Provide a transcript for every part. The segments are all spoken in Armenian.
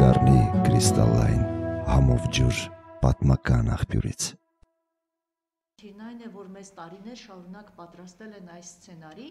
կդառնի կրիստալային համով ջուր պատմական աղբյուրից։ Այն է, որ մեզ տարիներ շարունակ պատրաստել են այս սցենարի,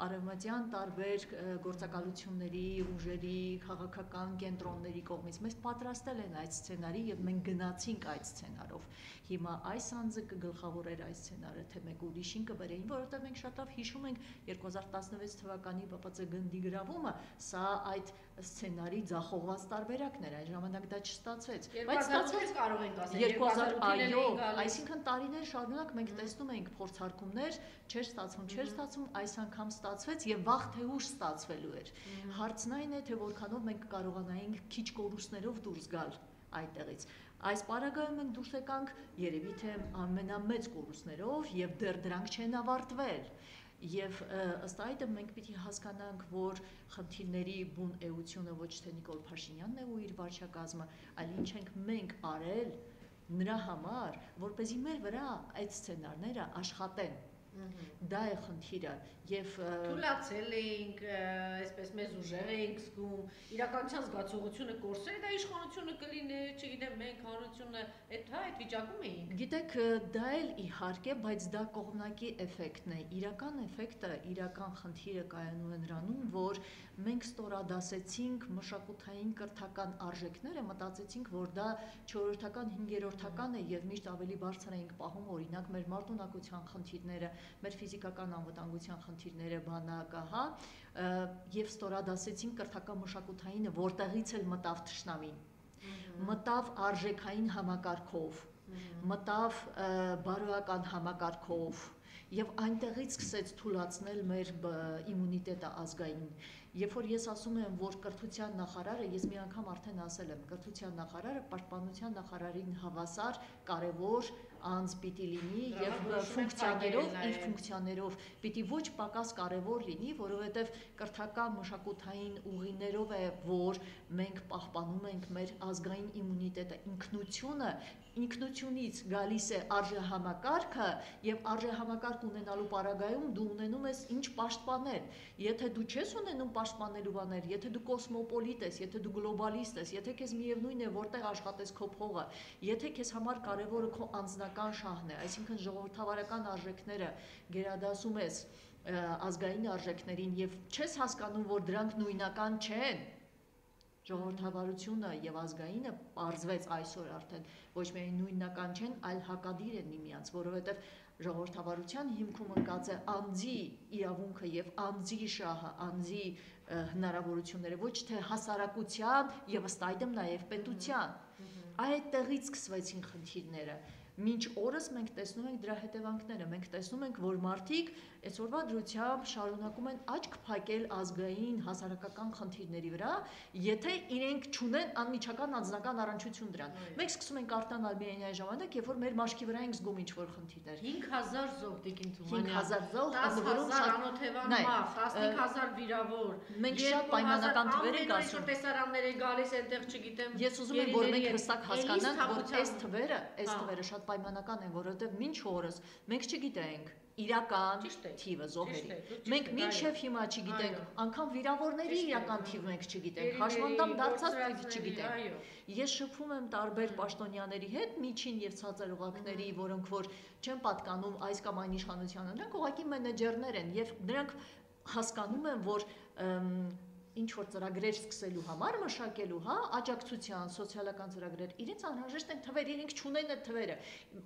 արևմտյան տարբեր գործակալությունների, ուժերի, քաղաքական կենտրոնների կողմից մեզ պատրաստել են այս սցենարի եւ մենք գնացինք այդ սցենարով։ Հիմա այս անձը կգլխավորեր այս սցենարը, թե մեկ ուրիշին կբերեին, որովհետեւ մենք շատ լավ հիշում ենք 2016 թվականի ԲՊՑ գնդի գրավումը, սա այդ սցենարի ձախողված տարբերակն էր, այն ժամանակ դա չստացվեց, բայց ստացվեց, կարող ենք ասել 2000, այո, այսինքն տարիներ շարունակ մենք տեսնում ենք փորձարկումներ, չէր ստացվում, այս անգամ ստացվեց եւ վաղ թե ուշ ստացվելու էր։ Հարցն այն է, թե որքանով մենք կարողանայինք քիչ կորուստներով դուրս գալ այդտեղից։ Այս պարագայում մենք դուրս եկանք երևի թե ամենամեծ կորուստներով եւ դեռ դրանք չեն ավարտվել։ Եվ ըստ այդմ մենք պիտի հասկանանք, որ խնդիրների բուն էությունը ոչ թե Նիկոլ Փաշինյանն է ու իր վարչակազմը, այլ ինչ ենք մենք արել նրա համար, որպեսզի մեր վրա այդ սցենարները աշխատեն։ Դա է խնդիրը եւ թույլատրել էինք, այսպես մեզ ուժեղ էինք զգում, իրականության զգացողությունը կորսել, դա իշխանությունը կլինի, չգիտեմ, մենք հանրությունը այդ վիճակում էինք։ Գիտեք, դա էլ իհարկե, բայց դա կողմնակի էֆեկտն է։ Իրական էֆեկտը, իրական խնդիրը կայանում է նրանում, որ մենք ստորադասեցինք մշակութային կրթական արժեքները, մտածեցինք, որ դա 4-րդական, 5-րդական է եւ միշտ ավելի բարձր էինք պահում, օրինակ մեր մարտունակության խնդիրները, մեր ֆիզիկական անվտանգության խնդիրները, բանակը, հա, եւ ստորադասեցինք կրթական մշակութայինը, որտեղից էլ մտավ թշնամին, մտավ արժեքային համակարգով, մտավ բարոյական համակարգով եւ այնտեղից սկսեց թուլացնել մեր իմունիտետը ազգային։ Երբ որ ես ասում եմ, որ կրթության նախարարը, ես մի անգամ արդեն ասել եմ, կրթության նախարարը պաշտպանության նախարարին հավասար կարևոր անձ պիտի լինի եւ ֆունկցիաներով, իր ֆունկցիաներով պիտի ոչ պակաս կարևոր լինի, որովհետեւ կրթական մշակութային ուղիներով է, որ մենք պահպանում ենք մեր ազգային իմունիտետը, ինքնությունից գալիս է արժեհամակարգը եւ արժեհամակարգ ունենալու պարագայում դու ունենում ես ինչ պաշտպանել։ Եթե դու չես ունենում պաշտպանելու բաներ, եթե դու կոսմոպոլիտ ես, եթե դու գլոբալիստ ես, եթե քեզ միևնույն է որտեղ աշխատես քո փողը, եթե քեզ համար կարևորը քո անձնական շահն է, այսինքն ժողովրդավարական արժեքները գերադասում ես ազգային արժեքներին եւ չես հասկանում, որ դրանք նույնական չեն, ժողովրդավարությունը եւ ազգայինը պարզվեց այսօր արդեն ոչ միայն նույնական չեն, այլ հակադիր են միմյանց, որովհետեւ ժողովրդավարության հիմքում ընկած է անձի իրավունքը եւ անձի շահը, անձի հնարավորությունները, ոչ թե հասարակության եւ ըստ այդմ նաեւ պետության։ Այդտեղից սկսվեցին խնդիրները։ Մինչ օրս մենք տեսնում ենք դրա հետևանքները, մենք տեսնում ենք, որ մարդիկ այսօրվա դրությամբ շարունակում են աչք փակել ազգային հասարակական խնդիրների վրա, եթե իրենք չունեն անմիջական անձնական առնչություն դրան։ Մենք սկսում ենք արտանալ միայն այն ժամանակ, երբ որ մեր մաշկի վրա ենք զգում ինչ-որ խնդիրներ։ 5000 զոհ Տիկին Թումանյան, 5000 զոհ, 10000 անօթևան մահ, 15000 վիրավոր։ Մենք շատ պայմանական թվեր ենք ասում։ Տեսարաններ են գալիս այնտեղ, չգիտեմ։ Ես ուզում եմ, որ մենք հստակ հասկանանք, որ այս թվերը շատ պայմանական են, որովհետև մինչ օրս մենք չգիտենք իրական թիվը զոհերի։ Մենք մինչև հիմա չգիտենք, անգամ վիրավորների իրական թիվը մենք չգիտենք, հաշմանդամ դարձած թիվը չգիտենք։ Ես շփվում եմ տարբեր պաշտոնյաների հետ, միջին եւ ցածր օղակների, որոնք որ չեն պատկանում այս կամ այն իշխանությանը, նրանք ուղղակի մենեջերներ են եւ նրանք հասկանում են, որ ինչ որ ծրագրեր սկսելու համար մշակելու, հա, աջակցության, սոցիալական ծրագրեր, իրենց անհրաժեշտ են թվեր, իրենք չունեն այդ թվերը։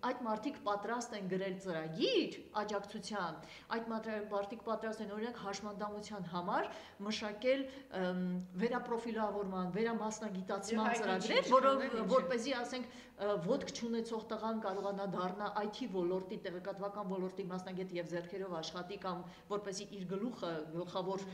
Այդ մարդիկ պատրաստ են գրել ծրագիր աջակցության, այդ մարդիկ պատրաստ են օրինակ հաշմանդամության համար մշակել վերապրոֆիլավորման, վերամասնագիտացման ծրագրեր, որպեսզի ասենք ոտք չունեցող տղան կարողանա դառնա IT ոլորտի, տեղեկատվական ոլորտի մասնագետ եւ ձեռքերով աշխատի կամ որպեսզի իր գլխավոր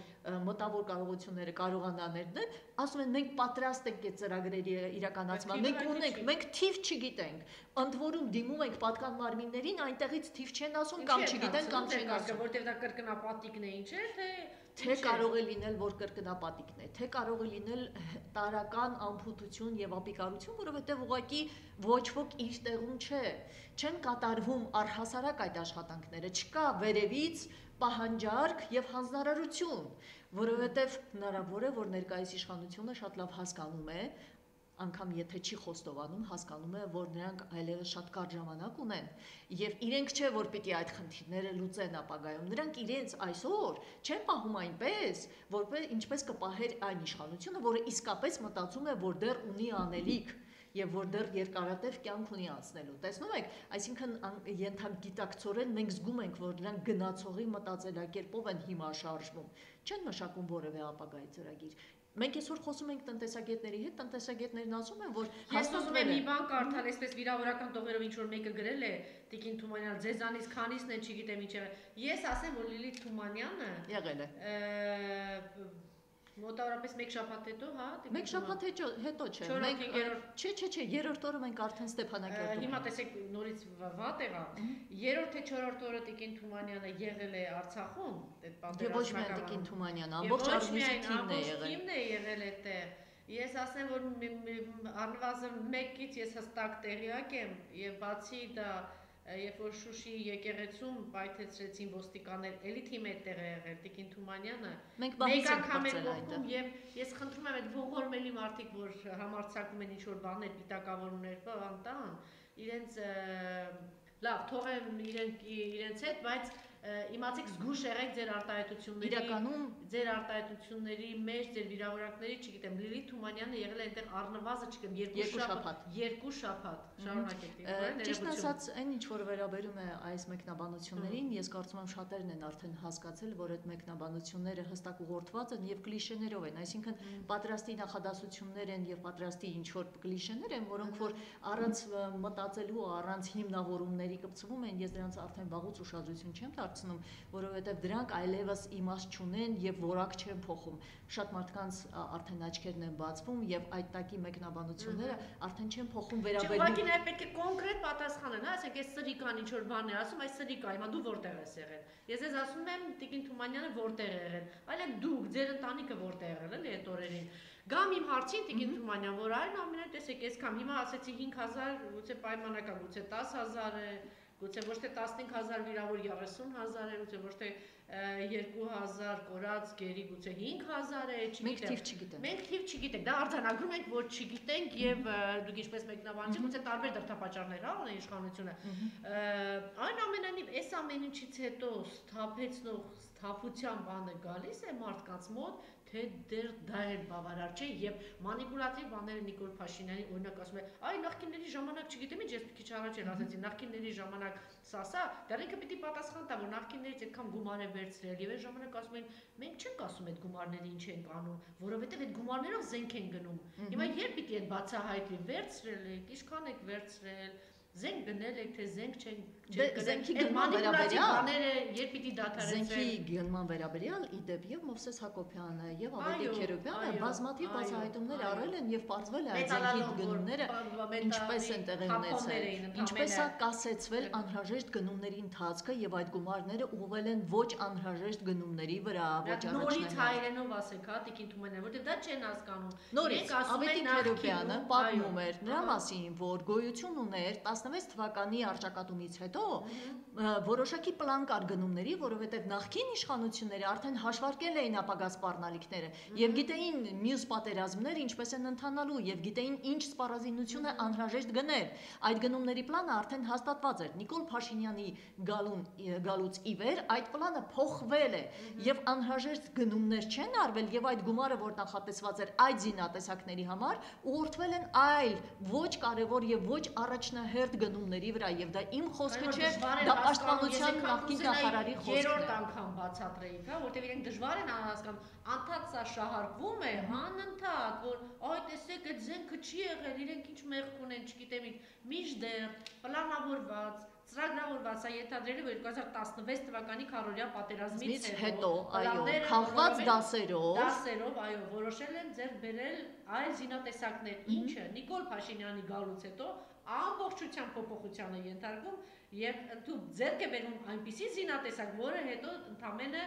մտավոր կարողությունները կարողանա ներդնել, ասում են մենք պատրաստ ենք այդ ծրագրերի իրականացման, մենք ունենք, մենք թիվ չգիտենք, ընդ որում դիմում ենք պատկան մարմիններին, այնտեղից թիվ չեն ասում կամ չգիտեն կամ չեն ասում, որտեղ դա կրկնապատիկն է, ինչ է, թե կարող է լինել, որ կրկնապատիկն է, թե կարող է լինել տարական անփութություն եւ ապիկարություն, որովհետեւ ուղղակի ոչ ոք իր տեղում չէ, չեն կատարվում առհասարակ այդ աշխատանքները, չկա վերևից պահանջարկ եւ հանձնարարություն, որովհետեւ հնարավոր է, որ ներկայիս իշխանությունը շատ լավ հասկանում է անգամ եթե չի խոստովանում, հասկանում է, որ նրանք այլևս շատ կարճ ժամանակ ունեն եւ իրենք չէ որ պիտի այդ խնդիրները լուծեն ապագայում։ Նրանք իրենց այսօր չեն պահում այնպես, որպես ինչպես կպահեր այն իշխանությունը, որը իսկապես մտածում է, որ դեռ ունի անելիք եւ որ դեռ երկարատև կյանք ունի անցնելու։ Տեսնում եք, այսինքն ենթագիտակցորեն մենք զգում ենք, որ նրանք գնացողի մտածելակերպով են հիմա շարժվում, չեն մշակում որևէ ապագայի ծրագիր։ Մենք այսօր խոսում ենք տնտեսագետների հետ, տնտեսագետներն ասում են, որ ես ուզում եմ մի բան կարդալ, այսպես վիրավորական տողերով ինչ որ մեկը գրել է Տիկին Թումանյանը, ձեզանից քանիսն են, չգիտեմ ինչ է։ Ես ասեմ, որ Լիլիթ Թումանյանը եղել է մոտավորապես 1 շաբաթ հետո, հա, Մեկ շաբաթ հետո չէ։ Չէ, երրորդ օրը մենք արդեն Ստեփանակերտում։ Հիմա տեսեք նորից վատ եղավ։ Երրորդ թե չորրորդ օրը Տիկին Թումանյանը եղել է Արցախում, այդ պատերազմական։ Ոչ միայն Տիկին Թումանյանը, ամբողջ արվեստի թիմն է եղել այդտեղ։ Ես ասեմ, որ առնվազն մեկից ես հստակ տեղյակ եմ եւ բացի դա երբ որ Շուշի եկեղեցում պայթեցրեցին ոստիկաններ, էլի թիմը այդտեղ է եղել Տիկին Թումանյանը։ Մեկ անգամ էր կողքում եւ ես խնդրում եմ այդ ողորմելի մարդիկ, որ համարձակում են ինչ-որ բաներ, պիտակավորումներ բանտան, իրենց լավ, թողեմ իրենց հետ, բայց իմացեք զգուշ եղեք ձեր արտահայտությունների իրականում ձեր արտահայտությունների մեջ ձեր վիրավորակների, չգիտեմ, Լիլիթ Թումանյանը եղել է այնտեղ առնվազն, չգիտեմ, 2 շաբաթ շարունակեք։ Ճիշտ ասած, այն ինչ որ վերաբերում է այս մեկնաբանություններին, ես կարծում եմ շատերն են արդեն հասկացել, որ այդ մեկնաբանությունները հստակ ուղղորդված են եւ կլիշեներով են, այսինքն պատրաստի նախադասություններ են եւ պատրաստի ինչ որ կլիշեներ են, որոնք որ առանց մտածելու, առանց հիմնավորումների կպցվում են, ես դրանց արդեն վաղուց ուշադրություն չեմ դարձնում, որովհետև դրանք այլևս իմաստ չունեն եւ որակ չեն փոխում։ Շատ մարդկանց արդեն աչքերն են բացվում եւ այդ տակի մեկնաբանությունները արդեն չեն փոխում վերաբերվում։ Ուղղակի նա պետք է կոնկրետ պատասխան են, ասենք այս սրիկան ինչ որ բան է ասում, այս սրիկա, հիմա դու որտեղ ես եղել։ Ես ես ասում եմ Տիկին Թումանյանը որտեղ է եղել, այլ դուք ձեր ընտանիքը որտեղ է եղել, էլի այդ օրերին։ Գամ իմ հարցին Տիկին Թումանյան, որ այլ ամենայն տեսեք, այսքան հիմա ասեցի 5000, գուցե պայմանական, գուցե 10000 է, գուցե ոչ թե 15000 վիրավոր 30000 է, գուցե ոչ թե 2000 կորած գերի գուցե 5000 է, չգիտեմ։ Մենք թիվ չգիտենք։ Դա արձանագրում ենք, որ չգիտենք եւ դուք ինչպես մեկնաբանեցիք, գուցե տարբեր դրդապատճառներ հա ունեն իշխանությունը։ Այնուամենայնիվ, այս ամեն ինչից հետո սթափեցնող սթափության բանը գալիս է մարդկանց մոտ, թե դեռ դա էլ բավարար չէ եւ մանիպուլատիվ բաները Նիկոլ Փաշինյանի օրինակ ասում է, այ նախկինների ժամանակ չգիտեմ ինչ, ես քիչ առաջ էլ ասացի, նախկինների ժամանակ սա, դեռ ինքը պիտի պատասխան տա, որ նախկիններից այդքան գումար է վերցրել եւ այդ ժամանակ ասում են, մենք չենք ասում այդ գումարները ինչ են անում, որովհետեւ այդ գումարներով զենք են գնում։ Հիմա երբ պիտի այդ բացահայտվի, վերցրել եք, ինչքան եք վերցրել, զենք գնել եք, թե զենք չեն Զենքի գնման վերաբերյալ երբ պիտի դադարեցվեն։ Զենքի գնման վերաբերյալ իդեպ եւ Մովսես Հակոբյանը եւ Ավետիք Քերոբյանը բազմաթիվ բացահայտումներ արել են եւ պարզվել է այդ զենքի գնումները ինչպես են տեղի ունեցել, ինչպես է կասեցվել անհրաժեշտ գնումների ընթացքը եւ այդ գումարները ուղղվել են ոչ անհրաժեշտ գնումների վրա, ոչ նորից հայերենով ասեք, հա, Տիկին Թումանյան, որտեղ դա չեն հասկանում։ Նորից Ավետիք Քերոբյանը պատմում էր նրա մասին, որ գոյություն ուներ 16 թվականի արճակատումից հետո որոշակի պլան կար գնումների, որովհետև նախկին իշխանությունները արդեն հաշվարկել էին ապագա սպառնալիքները եւ գիտեին մյուս պատերազմները ինչպես են ընթանալու եւ գիտեին ինչ սպառազինություն է անհրաժեշտ գնել։ Այդ գնումների պլանը արդեն հաստատված էր։ Նիկոլ Փաշինյանի գալուց ի վեր այդ պլանը փոխվել է եւ անհրաժեշտ գնումներ չեն արվել եւ այդ գումարը, որ նախատեսված էր այդ զինատեսակների համար, ուղղորդվել են այլ ոչ կարևոր եւ ոչ առաջնահերթ գնումների վրա եւ դա իմ խոսքը չէ, դա պաշտպանության նախկին նախարարի խոսքն է։ Երրորդ անգամ բացատրեիք, հա, որտեղ իրենք դժվար են հասկանում, անդադ սա շահարկվում է, անընդհատ, որ այ տեսեք, այդ զենքը չի եղել, իրենք ինչ մեղք ունեն, չգիտեմ ինչ, մինչդեռ պլանավորված, ծրագրավորված է ենթադրել, որ 2016 թվականի քարորյա պատերազմից հետո, այո, քաղված դասերով, այո, որոշել են ձեռք բերել այլ զինատեսակներ, ինչը Նիկոլ Փաշինյանի գալուց հետո ամբողջությամբ փոփոխության է ենթարկվում եւ դու ձեռք է բերում այնպիսի զինատեսակ, որը հետո ընդամենը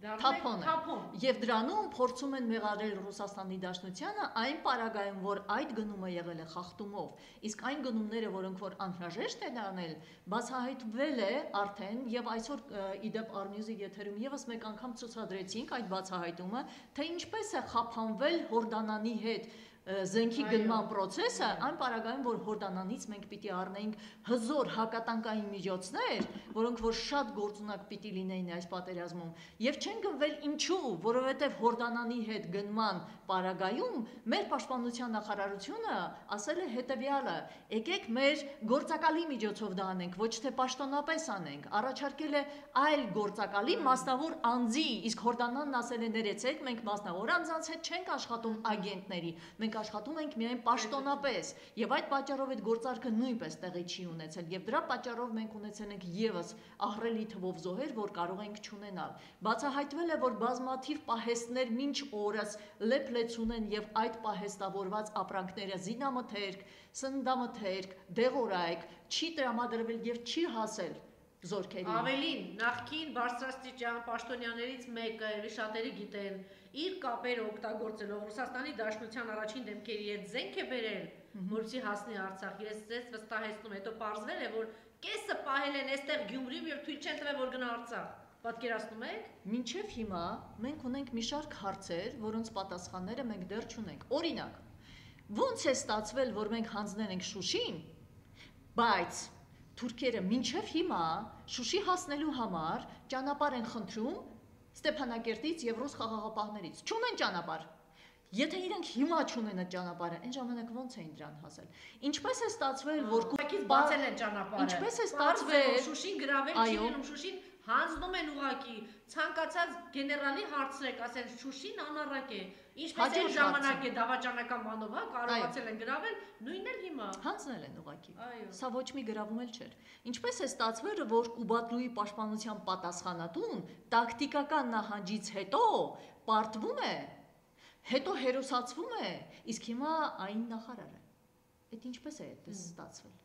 թափոն է։ Եվ դրանում փորձում են մեղադրել Ռուսաստանի Դաշնությանը այն պարագայում, որ այդ գնումը եղել է խախտումով, իսկ այն գնումները, որոնք որ անհրաժեշտ են անել, բացահայտվել է արդեն եւ այսօր իդեպ Arnews-ի եթերում եւս մեկ անգամ ցուցադրեցինք այդ բացահայտումը, թե ինչպես է խափանվել Հորդանանի հետ զենքի գնման process-ը, այն պարագայում, որ Հորդանանից մենք պիտի առնենք հզոր հակատանկային միջոցներ, որոնք որ շատ գործունակ պիտի լինեին այս պատերազմում, եւ չեն գնվել ինչու, որովհետեւ Հորդանանի հետ գնման պարագայում մեր պաշտպանության նախարարությունը ասել է հետեւյալը. եկեք մեր գործակալի միջոցով դա անենք, ոչ թե պաշտոնապես անենք, առաջարկել է այլ գործակալի մասնավոր անձի, իսկ Հորդանանն ասել է ներեցեք, մենք մասնավոր անձանց հետ չենք աշխատում ագենտների, մենք աշխատում ենք միայն պաշտոնապես, եւ այդ պատճառով այդ գործարքը նույնպես տեղի չի ունեցել, եւ դրա պատճառով մենք ունեցել ենք եւս ահռելի թվով զոհեր, որ կարող ենք չունենալ։ Բացահայտվել է, որ բազմաթիվ պահեստներ մինչ օրս լեփլեցուն են եւ այդ պահեստավորված ապրանքները զինամթերք, սննդամթերք, դեղորայք չի տրամադրվել եւ չի հասել զորքերին։ Ավելին, նախկին բարձրաստիճան պաշտոնյաներից մեկը, շատերը գիտեն, իր կապերը օգտագործելով Ռուսաստանի Դաշնության առաջին դեմքերի հետ զենք է բերել, որպեսզի հասնի Արցախ։ Ես վստահեցնում, հետո պարզվել է, որ կեսը պահել են այստեղ Գյումրիում եւ թույլ չեն տվել, որ գնա Արցախ։ Պատկերացնում եք։ Մինչև հիմա մենք ունենք մի շարք հարցեր, որոնց պատասխանները մենք դեռ չունենք։ Օրինակ, ո՞նց է ստացվել, որ մենք հանձնել ենք Շուշին, բայց թուրքերը մինչև հիմա Շուշի հասնելու համար ճանապարհ են խնդրում Ստեփանակերտից եւ ռուս խաղաղապահներից։ Չունեն ճանապարհ։ Եթե իրենք հիմա չունեն այդ ճանապարհը, այն ժամանակ ո՞նց էին դրան հասել։ Ինչպես է ստացվել, որ ուղղակի բացել են ճանապարհը։ Ինչպես է ստացվել, Շուշին գրավել չի լինում, Շուշին հանձնում են ուղղակի, ցանկացած գեներալի հարցրեք, ասեն Շուշին անառակ է։ Ինչպես այն ժամանակ է դավաճանական բանով, հա, կարողացել են գրավել, նույնն էլ հիմա։ Հանձնել են ուղղակի։ Սա ոչ մի գրավում էլ չէր։ Ինչպես է ստացվել, որ Կուբատլուի պաշտպանության պատասխանատուն տակտիկական նահանջից հետո պարտվում է, հետո հերոսացվում է, իսկ հիմա այն նախարար է։ Այդ ինչպես է այդպես ստացվել։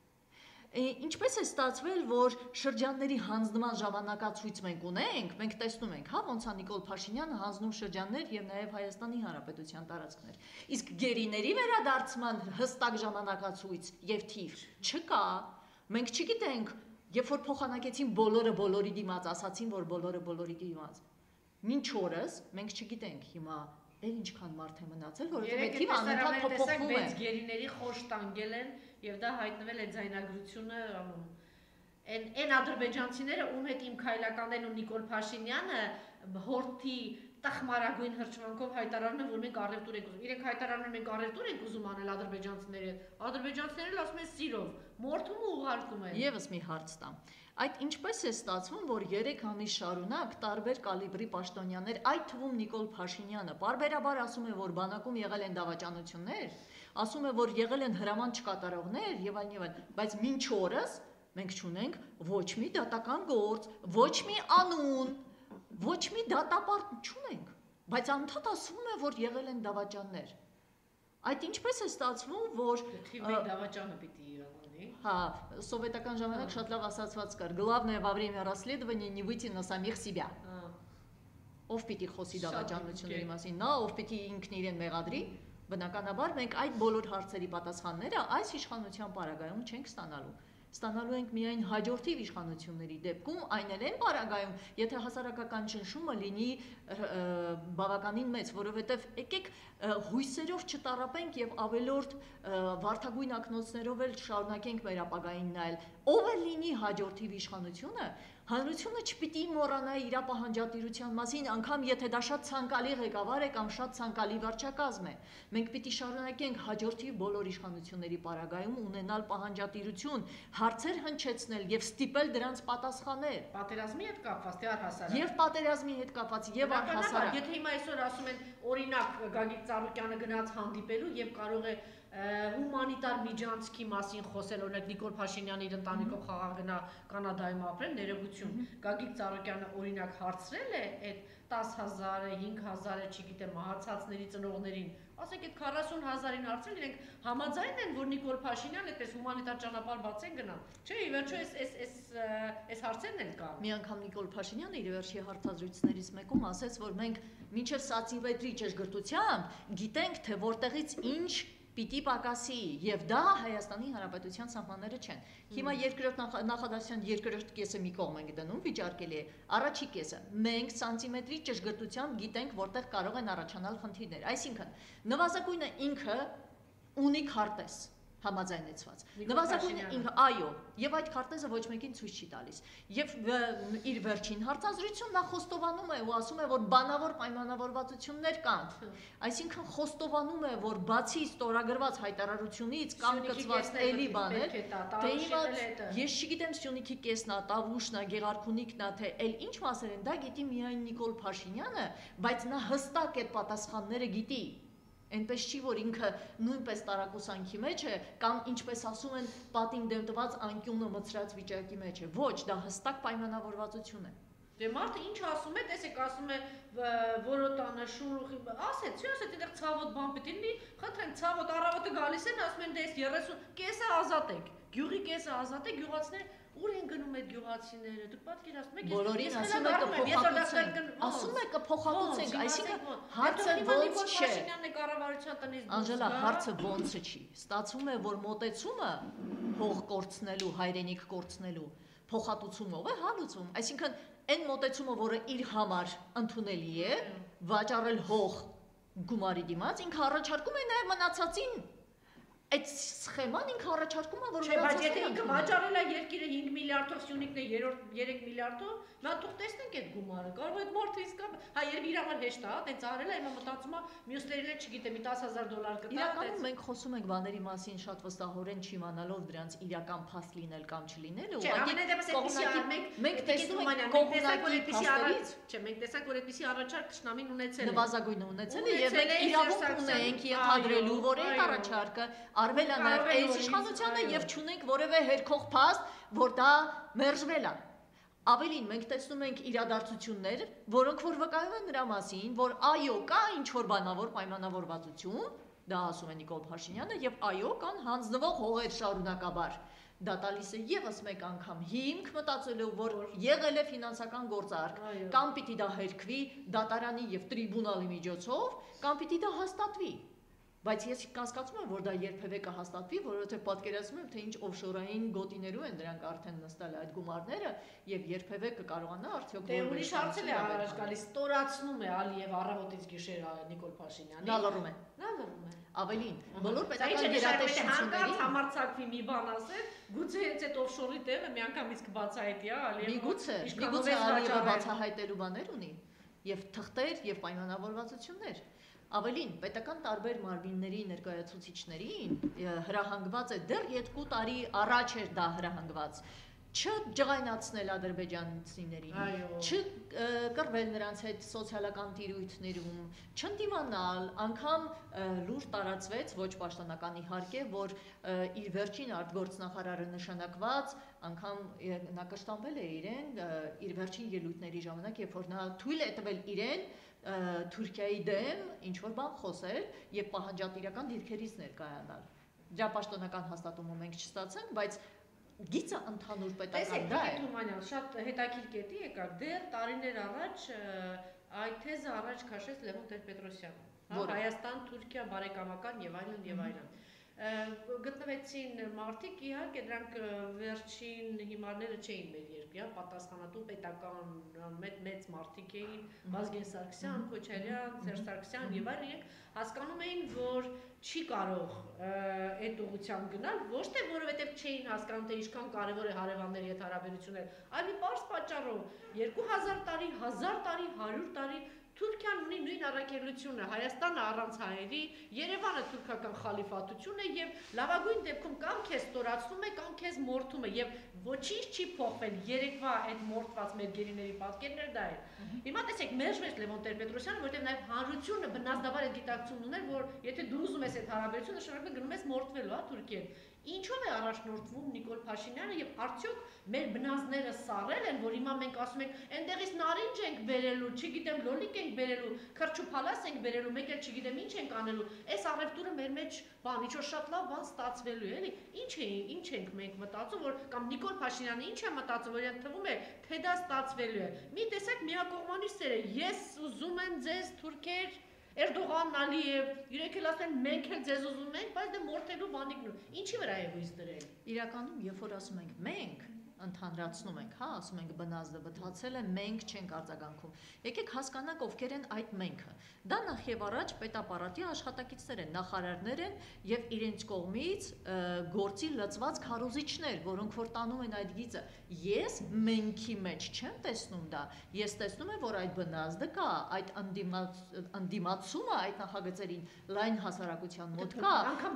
Ինչպես է ստացվել, որ շրջանների հանձնման ժամանակացույց մենք ունենք, մենք տեսնում ենք, հա, ոնց է Նիկոլ Փաշինյանը հանձնում շրջաններ եւ նաեւ Հայաստանի Հանրապետության տարածքներ։ Իսկ գերիների վերադարձման հստակ ժամանակացույց եւ թիվ չկա։ Մենք չգիտենք, երբ որ փոխանակեցին բոլորը բոլորի դիմաց, ասացին, որ բոլորը բոլորի դիմաց։ Մինչ օրս մենք չգիտենք հիմա ինչքան մարդ է մնացել, որովհետեւ թիվը անընդհատ փոփոխվում է։ Գերիների խոշ տանգել են եւ դա հայտնվել է ձայնագրությունը անում։ Այն ադրբեջանցիները, ում հետ իմ քայլականներն ու Նիկոլ Փաշինյանը հորթի տխմարագույն հրճվանքով հայտարարում են, որ մենք առևտուր ենք ուզում։ Իրենք հայտարարում են, մենք առևտուր ենք ուզում անել ադրբեջանցիների հետ։ Ադրբեջանցիները ասում են սիրով, մորթում ու ուղարկում են։ Եվս մի հարց տամ։ Այդ ինչպես է ստացվում, որ 3 ամիս շարունակ տարբեր կալիբրի պաշտոնյաներ, այդ թվում Նիկոլ Փաշինյանը, պարբերաբար ասում է, որ բանակում եղել են դավաճանություններ, ասում է, որ եղել են հրաման չկատարողներ եւ այլն, բայց մինչ օրս մենք չունենք ոչ մի դատական գործ, ոչ մի անուն, ոչ մի դատապարտ չունենք, բայց անդադ ասում է, որ եղել են давաճաններ։ Այդ ինչպես է ստացվում, որ թիմի դավաճանը պիտի իրավունի։ Հա, սովետական ժամանակ շատ լավ ասացված կար. Главное во время расследования не выйти на самих себя։ Ով պիտի խոսի դավաճանությունների մասին, նա ով պիտի ինքն իրեն մեղադրի, բնականաբար մենք այդ բոլոր հարցերի պատասխանները այս իշխանության պարագայում չենք ստանալու։ Ստանալու ենք միայն հաջորդիվ իշխանությունների դեպքում, այն էլ են պարագայում, եթե հասարակական ճնշումը լինի բավականին մեծ, որովհետև եկեք հույսերով չտարապենք եւ ավելորդ վարդագույն ակնոցներով էլ շարունակենք մեր ապագային նայել։ Ով է լինի հաջորդիվ իշխանությունը, հանրությունը չպիտի մոռանա իր պահանջատիրության մասին, անգամ եթե դա շատ ցանկալի ղեկավար է կամ շատ ցանկալի վարչակազմ է։ Մենք պիտի շարունակենք հաջորդիվ բոլոր իշխանությունների պարագայում ունենալ պահանջատիրություն, հարցեր հնչեցնել եւ ստիպել դրանց պատասխանել։ Պատերազմի հետ կապված թե առհասարակ։ Եվ պատերազմի հետ կապված, եւ առհասարակ։ Եթե հիմա այսօր ասում են, օրինակ Գագիկ Ծառուկյանը գնաց հանդիպելու եւ կարող է հումանիտար միջանցքի մասին խոսել, օրինակ Նիկոլ Փաշինյանը իր ընտանիքով խաղաղ գնա Կանադայում ապրել, ներողություն։ Գագիկ Ծառուկյանը օրինակ հարցրել է այդ 10,000-ը, 5,000-ը, չգիտեմ, մահացածների ծնողներին։ Ասեք այդ 40,000-ին հարցրել, իրենք համաձայն են, որ Նիկոլ Փաշինյանը այդպես հումանիտար ճանապարհ բացեն գնան։ Չէ, ի վերջո այս հարցերն են կան։ Մի անգամ Նիկոլ Փաշինյանը իր վերջի հարցազրույցներից մեկում ասաց, որ մենք մինչև սացիվետրի ճշգրտությամբ գիտենք, թե որտեղից ինչ պիտի պակասի, եւ դա Հայաստանի Հանրապետության սահմանները չեն։ Հիմա երկրորդ նախադասության երկրորդ կեսը մի կողմ ենք դնում, վիճարկելի է։ Առաջի կեսը մենք սանտիմետրի ճշգրտությամբ գիտենք, որտեղ կարող են առաջանալ խնդիրներ։ Այսինքն, նվազագույնը ինքը ունի քարտեզ համաձայնեցված։ Նվազագույնը ինքը այո, եւ այդ քարտեզը ոչ մեկին ցույց չի տալիս։ Եվ իր վերջին հարցազրույցում նա խոստովանում է ու ասում է, որ բանավոր պայմանավորվածություններ կան։ Այսինքն խոստովանում է, որ բացի ստորագրված հայտարարությունից կամ կցված էլի բաներ, թե հիմա ես չգիտեմ Սյունիքի կեսն է, Տավուշն է, Գեղարքունիքն է, թե էլ ինչ մասեր են, դա գիտի միայն Նիկոլ Փաշինյանը, բայց նա հստակ այդ պատասխանները գիտի։ Այնպես չի, որ ինքը նույնպես տարակուսանքի մեջ է կամ ինչպես ասում են պատին դեմտված անկյունը մցրած վիճակի մեջ է։ Ոչ, դա հստակ պայմանավորվածություն է։ Դե մարդը ինչ ասում է, տեսեք, ասում է որոտանը շուրուխի, ասեց, այդտեղ ցավոտ բան պետք է լինի, խնդրեմ, ցավոտ առավոտը գալիս են, ասում են դե 30 կեսը ազատեք, գյուղի կեսը ազատեք, գյուղացիները ուր են գնում այդ գյուղացիները, դուք պատկերացնում եք, բոլորին ասում է կփոխհատուցենք, այսինքն հարցը ոնց չէ։ Անժելա, հարցը ոնցը չի։ Ստացվում է, որ մոտեցումը հող կորցնելու, հայրենիք կորցնելու փոխհատուցումով է հալուցվում, այսինքն այն մոտեցումը, որը իր համար ընդունելի է, վաճառել հող գումարի դիմաց, ինքը առաջարկում է նաև մնացածին այդ սխեման ինքը առաջարկում է, որ բայց եթե ինքը վաճառել է երկիրը 5 միլիարդով, Սյունիքն է 3 միլիարդով, նա թող տեսնենք այդ գումարը, կարող է այդ մարդը իսկապես, հա երբ իր համար հեշտ է, տենց արել է, հիմա մտածում է մյուսներին էլ չգիտեմ, $10,000 կտա։ Իրականում մենք խոսում ենք բաների մասին շատ վստահորեն չիմանալով դրանց իրական փաստ լինել կամ չլինելը, մենք տեսնում ենք կողմնակի փաստերից, չէ, մենք տեսանք, որ այդպիսի առաջարկ Թշնամին ունեցել է։ Նվազագույնը ունեցել է եւ մենք իրավունք ունենք ենթադրելու, որ այդ առաջարկը արվել է նաև այս իշխանությանը եւ չունենք որևէ հերքող փաստ, որ դա մերժվել է։ Ավելին մենք տեսնում ենք իրադարձություններ, որոնք որ վկայում են նրա մասին, որ այո, կա ինչ որ բանավոր պայմանավորվածություն, դա ասում է Նիկոլ Փաշինյանը, եւ այո, կան հանձնվող հողեր շարունակաբար։ Դա տալիս է եւս մեկ անգամ հիմք մտածելու, որ եղել է ֆինանսական գործարք, կամ պիտի դա հերքվի դատարանի եւ տրիբունալի միջոցով, կամ պիտի դա հաստատվի։ Բայց ես կասկածում եմ, որ դա երբևէ կհաստատվի, որովհետև պատկերացնում եմ, թե ինչ օֆշորային գոտիներու են դրանք արդեն նստել այդ գումարները եւ երբևէ կկարողանա արդյոք որպես ուրիշ հարցել է առաջ գալիս, ստորացնում է Ալիև առավոտից գիշեր Նիկոլ Փաշինյանը։ Նա լռում է։ Ավելին, բոլոր պետական գերատեսչությունների համարձակվի մի բան ասել, գուցե հենց այդ օֆշորի տեղը միանգամից կբացահայտի, Ալիևը։ Միգուցե Ալիևը բացահայտելու բաներ ունի եւ թղթեր եւ պայմանավորվածություններ։ Ավելին, պետական տարբեր մարմինների ներկայացուցիչներին հրահանգված է դեռ 2 տարի առաջ էր դա հրահանգված, չջղայնացնել ադրբեջանցիներին, չկռվել նրանց հետ սոցիալական տիրույթներում, չընդդիմանալ, անգամ լուր տարածվեց, ոչ պաշտոնական իհարկե, որ իր վերջին արտգործնախարարը նշանակված, անգամ նա կշտամվել է իրեն իր վերջին ելույթների ժամանակ, երբ որ նա թույլ է տվել իրեն Թուրքիայի դեմ ինչ-որ բան խոսել եւ պահանջատիրական դիրքերից ներկայանալ։ Դրա պաշտոնական հաստատումը մենք չստացանք, բայց գիծը ընդհանուր պետական դա է։ Տեսեք, Թումանյան, շատ հետաքրքիր կետի եկավ, դեռ տարիներ առաջ այդ թեզը առաջ քաշեց Լևոն Տեր-Պետրոսյանը, Հայաստան, Թուրքիա, բարեկամական եւ այլն եւ այլն։ Գտնվեցին մարդիկ, իհարկե դրանք վերջին հիմարները չէին մեր երկրի, պատասխանատու պետական մեծ մարդիկ էին, Վազգեն Սարգսյան, Քոչարյան, Սերժ Սարգսյան եւ այլն, իրենք հասկանում էին, որ չի կարող այդ ուղղությամբ գնալ, ոչ թե որովհետեւ չէին հասկանում, թե ինչքան կարեւոր է հարևանների հետ հարաբերությունները, այլ մի պարզ պատճառով 2000 տարի, 1000 տարի, 100 տարի Թուրքիան ունի նույն առաքելությունը, Հայաստանը առանց հայերի, Երևանը թուրքական խալիֆատություն է եւ լավագույն դեպքում կամ քեզ ստորացնում է, կամ քեզ մորթում է եւ ոչինչ չի փոխվել։ Երեկվա այդ մորթված մեր գերիների պատկերներ դա է։ Հիմա տեսեք, մերժվեց Լևոն Տեր-Պետրոսյանը, որտեղ նաեւ հանրությունը բնազդաբար այդ գիտակցությունն ուներ, որ եթե դու ուզում ես այդ հարաբերությունը, նշանակում է գնում ես մորթվելու, հա, Թուրքիան։ Ինչով է առաջնորդվում Նիկոլ Փաշինյանը եւ արդյոք մեր բնազդները սառել են, որ հիմա մենք ասում ենք, այնտեղից նարինջ ենք բերելու, չգիտեմ, լոլիկ ենք բերելու, քրչուփալաս ենք բերելու, մեկ էլ չգիտեմ ինչ ենք անելու, այս առևտուրը մեր մեջ բան, ինչ որ շատ լավ բան ստացվելու է, էլի։ Ինչ ենք մենք մտածում, որ կամ Նիկոլ Փաշինյանը ինչ է մտածում, որ իրեն թվում է, թե դա ստացվելու է։ Մի տեսակ միակողմանի սեր է, ես ուզում եմ ձեզ թուրքեր Էրդողանն, Ալիև, իրենք էլ ասեն մենք էլ ձեզ ուզում ենք, բայց դե մորթելու բանիկն ու ինչի վրա է հույս դրել։ Իրականում, երբ որ ասում ենք մենք, ընդհանրացնում ենք, հա, ասում ենք բնազդը բթացել է, մենք չենք արձագանքում։ Եկեք հասկանանք ովքեր են այդ մենքը։ Դա նախ եւ առաջ պետապարատի աշխատակիցներ են, նախարարներ են եւ իրենց կողմից գործի լծված քարոզիչներ, որոնք որ տանում են այդ գիծը։ Ես մենքի մեջ չեմ տեսնում դա։ Ես տեսնում եմ, որ այդ բնազդը կա, այդ անդիմացումը այդ նախագծերին լայն հասարակության մոտ կա,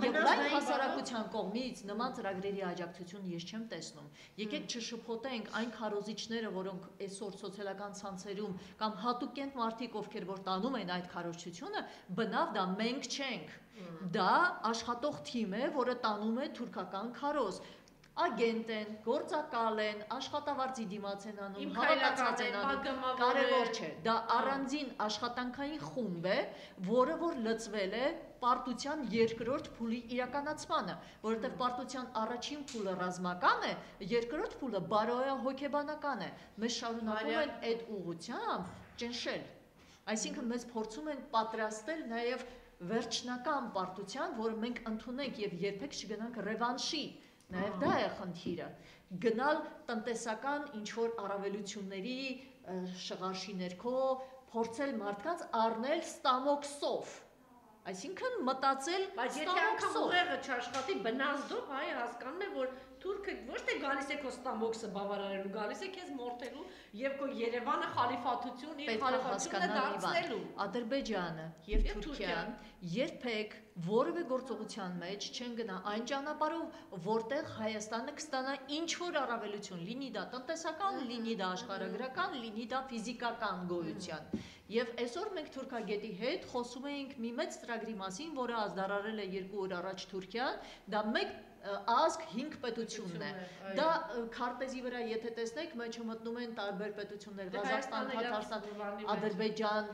եւ լայն հասարակության կողմից նման ծրագրերի աջակցություն ես չեմ տեսնում։ Եկեք չշփոթենք այն քարոզիչները, որոնք այսօր սոցիալական ցանցերում կամ հատուկենտ մարդիկ, ովքեր որ տանում են այդ քարոզչությունը, բնավ դա մենք չենք։ Դա աշխատող թիմ է, որը տանում է թուրքական քարոզ։ Ագենտ են, գործակալ են, աշխատավարձի դիմաց են անում, հավատացած են անում, կարևոր չէ։ Դա առանձին աշխատանքային խումբ է, որը որ լծվել է պարտության երկրորդ փուլի իրականացմանը, որովհետև պարտության առաջին փուլը ռազմական է, երկրորդ փուլը բարոյահոգեբանական է։ Մեզ շարունակում են այդ ուղղությամբ ճնշել։ Այսինքն մեզ փորձում են պատրաստել նաև վերջնական պարտության, որը մենք ընդունենք եւ երբեք չգնանք ռևանշի։ Նաև դա է խնդիրը, գնալ տնտեսական ինչ-որ առավելությունների շղարշի ներքո, փորձել մարդկանց առնել ստամոքսով, այսինքն մտածել ստամոքսով։ Բայց եթե անգամ ուղեղը չաշխատի բնազդով, հայը հասկանում է, որ թուրքը ոչ թե գալիս է քո ստամոքսը բավարարելու, գալիս է քեզ մորթելու եւ քո Երևանը խալիֆաթություն իր խալիֆաթությունը դարձնելու։ Ադրբեջանը եւ Թուրքիան երբեք որևէ գործողության մեջ չեն գնա այն ճանապարհով, որտեղ Հայաստանը կստանա ինչ-որ առավելություն, լինի դա տնտեսական, լինի դա աշխարհագրական, լինի դա ֆիզիկական գոյության։ Եվ այսօր մենք թուրքագետի հետ խոսում էինք մի մեծ ծրագրի մասին, որը ազդարարել է 2 օր առաջ Թուրքիան, դա մեկ ազգ 5 պետությունն է։ Դա քարտեզի վրա եթե տեսնեք, մեջը մտնում են տարբեր պետություններ՝ Ղազախստան, Թաթարստան, Ադրբեջան,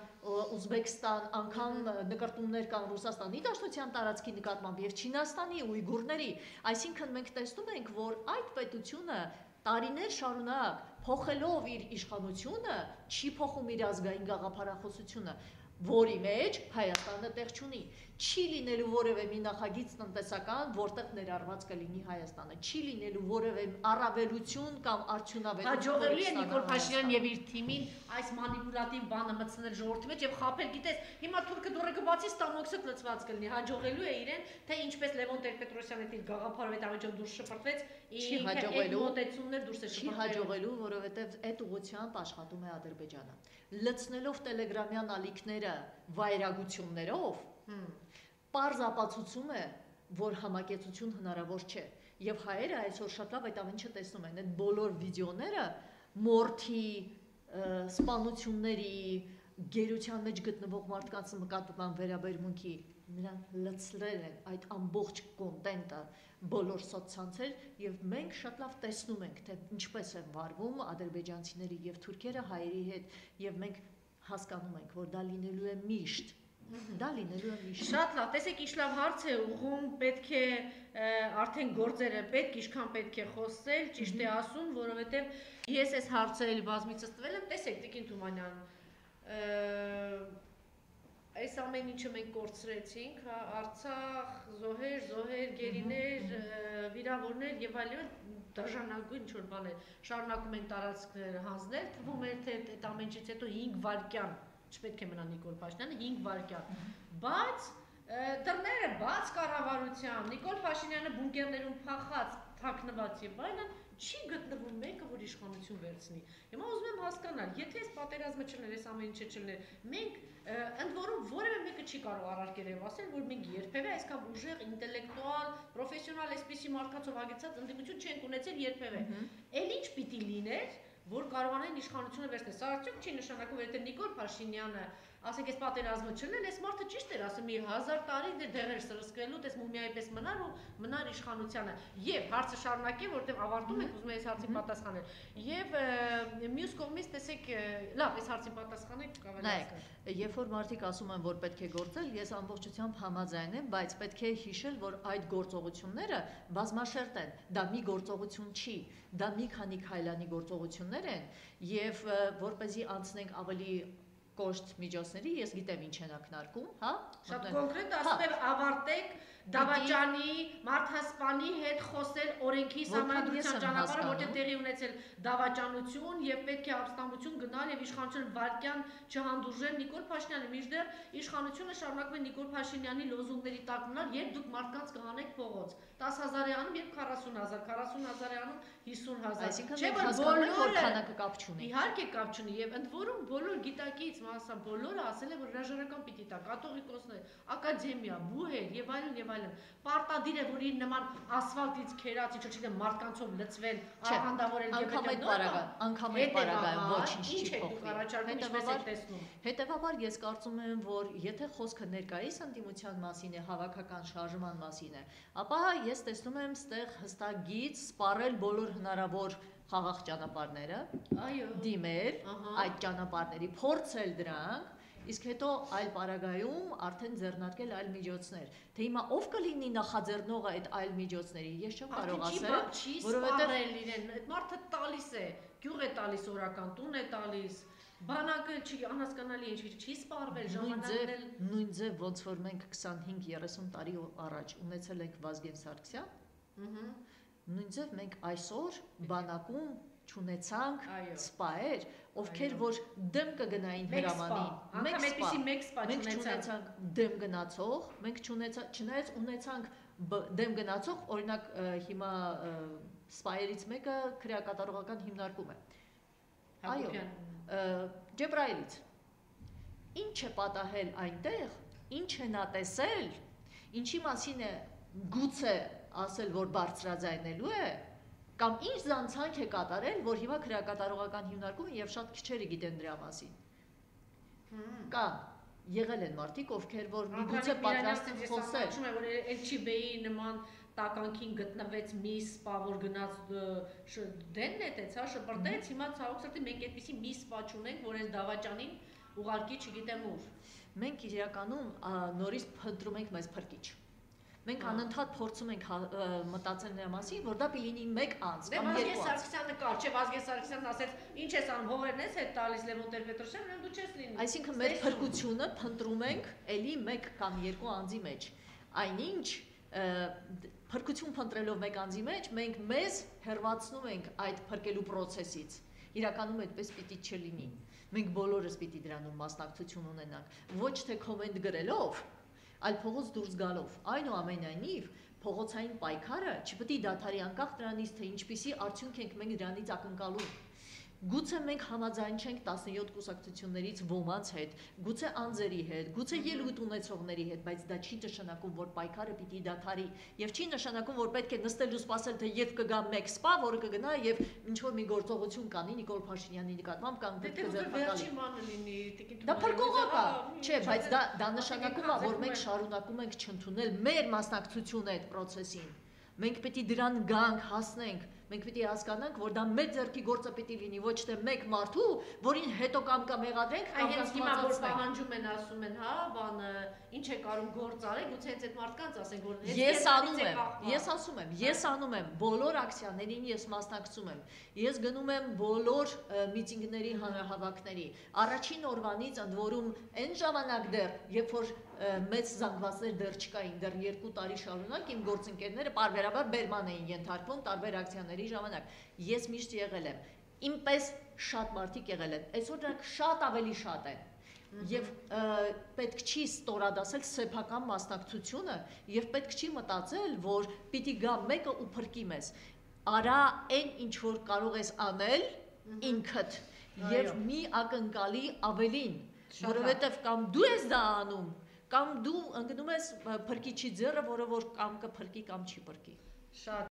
Ուզբեկստան, անգամ նկարտումներ կան Ռուսաստանի Դաշնության տարածքի նկատմամբ եւ Չինաստանի, Ուйգուրների։ Այսինքն մենք տեսնում ենք, որ այդ պետությունը տարիներ շարունակ փոխելով իր իշխանությունը, չի փոխում իր ազգային գաղափարախոսությունը, որի մեջ Հայաստանը տեղ չունի։ Չի լինելու որևէ մի նախագիծ տնտեսական, որտեղ ներառված կլինի Հայաստանը, չի լինելու որևէ առավելություն կամ արդյունավետություն։ Հաջողելի է Նիկոլ Փաշինյանն եւ իր թիմին այս մանիպուլատիվ բանը մտցնել ժողովրդի մեջ եւ խաբել, գիտես, հիմա թուրքը դուրը կբացի ստամոքսը լծված կլինի, հաջողելու է իրեն, թե ինչպես Լևոն Տեր-Պետրոսյանը իր գաղափարով այդ ամենը դուրս շփրտվեց, չի հաջողելու, մոտեցումներ դուրս է շփրտվել։ Չի հաջողելու, որովհետեւ այդ ուղղությամբ աշխատում է Ադրբեջանը։ Լցնելով տելեգրամյան ալիքները վայրագություններով, պարզ ապացուցում է, որ համակեցություն հնարավոր չէ։ Եվ հայերը այսօր շատ լավ այդ ամենը տեսնում են, այդ բոլոր վիդեոները մորթի, սպանությունների, գերության մեջ գտնվող մարդկանց նկատմամբ վերաբերմունքի նրանք լցրել են այդ ամբողջ կոնտենտը բոլոր սոցցանցեր եւ մենք շատ լավ տեսնում ենք, թե ինչպես են վարվում ադրբեջանցիները եւ թուրքերը հայերի հետ եւ մենք հասկանում ենք, որ դա լինելու է միշտ։ Դա լինելու է միշտ։ Շատ լավ, տեսեք ինչ լավ հարց է ուղղում, պետք է արդեն գործերը պետք, ինչքան պետք է խոսել, ճիշտ է ասում, որովհետև ես այս հարցերը բազմիցս տվել եմ, տեսեք Տիկին Թումանյան, այս ամեն ինչը մենք կորցրեցինք, Արցախ, զոհեր, գերիներ, վիրավորներ եւ այլն դժանագույն ինչ-որ բաներ շարունակում են տարածքներ հանձնել, թվում է թե այդ ամեն ինչից հետո 5 վայրկյան չպետք է մնա Նիկոլ Փաշինյանը 5 վայրկյան, բայց դռները բաց կառավարության, Նիկոլ Փաշինյանը բունկերներում փախած, թաքնված եւ այլն չի գտնվում մեկը, որ իշխանություն վերցնի։ Հիմա ուզում եմ հասկանալ, եթե այս պատերազմը չլներ, այս ամեն ինչը չլներ, մենք ընդ որում որևէ մեկը չի կարող առարկել եւ ասել, որ մենք երբևէ այսքան ուժեղ, ինտելեկտուալ, պրոֆեսիոնալ այսպիսի մարդկանցով հագեցած ընդդիմություն չենք ունեցել երբևէ։ Էլ ինչ պիտի լիներ, որ կարողանային իշխանությունը վերցնել։ Սա արդյոք չի նշանակում, որ եթե Նիկոլ Փաշինյանը, ասենք, այս պատերազմը չլներ, այս մարդը ճիշտ էր ասում, մի 1000 տարի դեղեր սրսկվելու, տես մումիայի պես մնար ու մնար իշխանությանը։ Եվ հարցը շարունակեմ, որտեղ ավարտում ենք, ուզում եմ այս հարցին պատասխանել։ Եվ մյուս կողմից տեսեք, լավ, այս հարցին պատասխանեք, կարելի է ասել։ Երբ որ մարդիկ ասում են, որ պետք է գործել, ես ամբողջությամբ համաձայն եմ, բայց պետք է հիշել, որ այդ գործողությունները բազմաշերտ են։ Դա մի գործողություն չի, դա մի քանի քայլանի գործողություններ են, եւ որպեսզի անցնենք ավելի կոշտ միջոցների, ես գիտեմ ինչ են ակնարկում, հա։ Շատ կոնկրետ ասում եմ ավարտեք դավաճանի, մարդասպանի հետ խոսել օրենքի սահմանադրության ճանապարհը, որտեղ տեղի ունեցել դավաճանություն եւ պետք է ապստամբություն գնալ եւ իշխանությունը վարկյան չհանդուրժել Նիկոլ Փաշինյանը, մինչդեռ իշխանությունը շարունակում է Նիկոլ Փաշինյանի լոզունգների տակ մնալ, երբ դուք մարդկանց կհանեք փողոց 10,000-ը անում եւ 40,000, 40,000-ը անում 50,000։ Այսինքն մենք հասկանում ենք, որ քանակը կապ չունի։ Իհարկե կապ չունի եւ ընդ որում բոլոր գիտակից մասամբ բոլորը ասել են, որ հրաժարական պիտի տա, կաթողիկոսներ, ակադեմիա, բուհեր եւ այլն եւ այլն։ Պարտադիր է, որ իր նման ասֆալտից քերած, ինչ չգիտեմ, մարդկանցով լցվել, աղանդավորել անգամ այդ պարագայում ոչինչ չի փոխվի։ Հետևաբար ես կարծում եմ, որ եթե խոսքը ներկայիս ընդդիմության մասին է, հավաքական շարժման մասին է, ապա ես տեսնում եմ ստեղ հստակից սպառել բոլոր հնարավոր խաղաղ ճանապարհները, դիմել այդ ճանապարհների, փորձել դրանք, իսկ հետո այլ պարագայում արդեն ձեռնարկել այլ միջոցներ։ Թե հիմա ով կլինի նախաձեռնողը այդ այլ միջոցների, ես չեմ կարող ասել, որովհետև իրեն այդ մարդը տալիս է, գյուղ է տալիս օրական, տուն է տալիս, բանակը չի անհասկանալի ինչ չի սպառվել, ժամանակն էլ նույն ձև ոնց որ մենք 25-30 տարի առաջ ունեցել ենք Վազգեն Սարգսյան, նույն ձև մենք այսօր բանակում չունեցանք սպաեր, ովքեր որ դեմ կգնային հրամանին, մեկ սպա չունեցանք դեմ գնացող, մենք չունեցանք, չնայած ունեցանք դեմ գնացող, օրինակ հիմա սպաերից մեկը քրեակատարողական հիմնարկում է։ Այո, Ջեբրայելից։ Ինչ է պատահել այնտեղ, ինչ է նա տեսել, ինչի մասին է գուցե ասել, որ բարձրաձայնելու է, կամ ինչ զանցանք է կատարել, որ հիմա քրեակատարողական հիմնարկումը եւ շատ քիչերը գիտեն դրա մասին։ Կան եղել են մարդիկ, ովքեր որ միգուցե պատրաստ են խոսել։ Ասում եմ, որ LÇB-ի նման տականքին գտնվեց մի սպա, որ գնաց դեն նետեց, հա, շպրտեց, հիմա ցավոք սրտի մենք այդպիսի մի սպա չունենք, որ այս դավաճանին ուղարկի չգիտեմ ուր։ Մենք իրականում նորից փնտրում ենք մեզ փրկիչ։ Մենք անընդհատ փորձում ենք մտածել նրա մասին, որ դա պիտի մեկ անց կամ երկու անց։ Վազգեն Սարգսյանը կար, չէ, Վազգեն Սարգսյանն ասեց, ինչ ես անում, հողերն ես հետ տալիս Լևոն Տեր-Պետրոսյանն, դու չես լինի։ Այսինքն մեր փրկությունը փնտրում ենք էլի մեկ կամ երկու անձի մեջ։ Այնինչ փրկություն փնտրելով մեկ անձի մեջ, մենք մեզ հեռացնում ենք այդ փրկելու process-ից։ Իրականում այդպես պիտի չլինի։ Մենք բոլորս պիտի դրանում մասնակցություն ունենանք, ոչ թե կոմենտ գրելով, այլ փողոց դուրս գալով։ Այնուամենայնիվ, փողոցային պայքարը չպետք է դադարի անկախ դրանից, թե ինչպիսի արդյունք ենք մենք դրանից ակնկալում։ Գուցե մենք համաձայն չենք 17 կուսակցություններից ոմանց հետ, գուցե անձերի հետ, գուցե ելույթ ունեցողների հետ, բայց դա չի նշանակում, որ պայքարը պիտի դադարի, եւ չի նշանակում, որ պետք է նստել ու սպասել, թե երբ կգա մեկ սպա, որը կգնա եւ ինչ որ մի գործողություն կանի Նիկոլ Փաշինյանի նկատմամբ կամ պետք է ձերբակալի։ Դա փրկողակ է, չէ, բայց դա նշանակում է, որ մենք շարունակում ենք չընդունել մեր մասնակցությունը այդ process-ին։ Մենք պետք է դրան գանք, հասնենք, մենք պետք է հասկանանք, որ դա մեր ձեռքի գործը պետք է լինի, ոչ թե մեկ մարդու, որին հետո կամ մեղադրենք, կամ հիմա որ պահանջում են, ասում են, հա, բանը, ինչ է կարում գործ արեք, գուցե հենց այդ մարդկանց ասենք, որ ես անում եմ, բոլոր ակցիաներին ես մասնակցում եմ, ես գնում եմ բոլոր միտինգների, հանրահավաքների, առաջին օրվանից ընդ որում այն ժամանակ դեռ, երբ որ մեծ զանգվածներ դեռ չկային, դեռ 2 տարի շարունակ իմ գործընկերները պարբերաբար բերման էին ենթարկվում տարբեր ակցիաների ժամանակ։ Ես միշտ եղել եմ, իմպես շատ մարդիկ եղել են, այսօր դրանք շատ ավելի շատ են։ Եվ պետք չի ստորադասել սեփական մասնակցությունը եւ պետք չի մտածել, որ պիտի գա մեկը ու փրկի մեզ։ Արա այն ինչ որ կարող ես անել ինքդ եւ մի ակնկալի ավելին, որովհետեւ կամ դու ես դա անում, կամ դու ընկնում ես փրկիչի ձեռը, որը որ կամ կփրկի կամ չի փրկի։ Շատ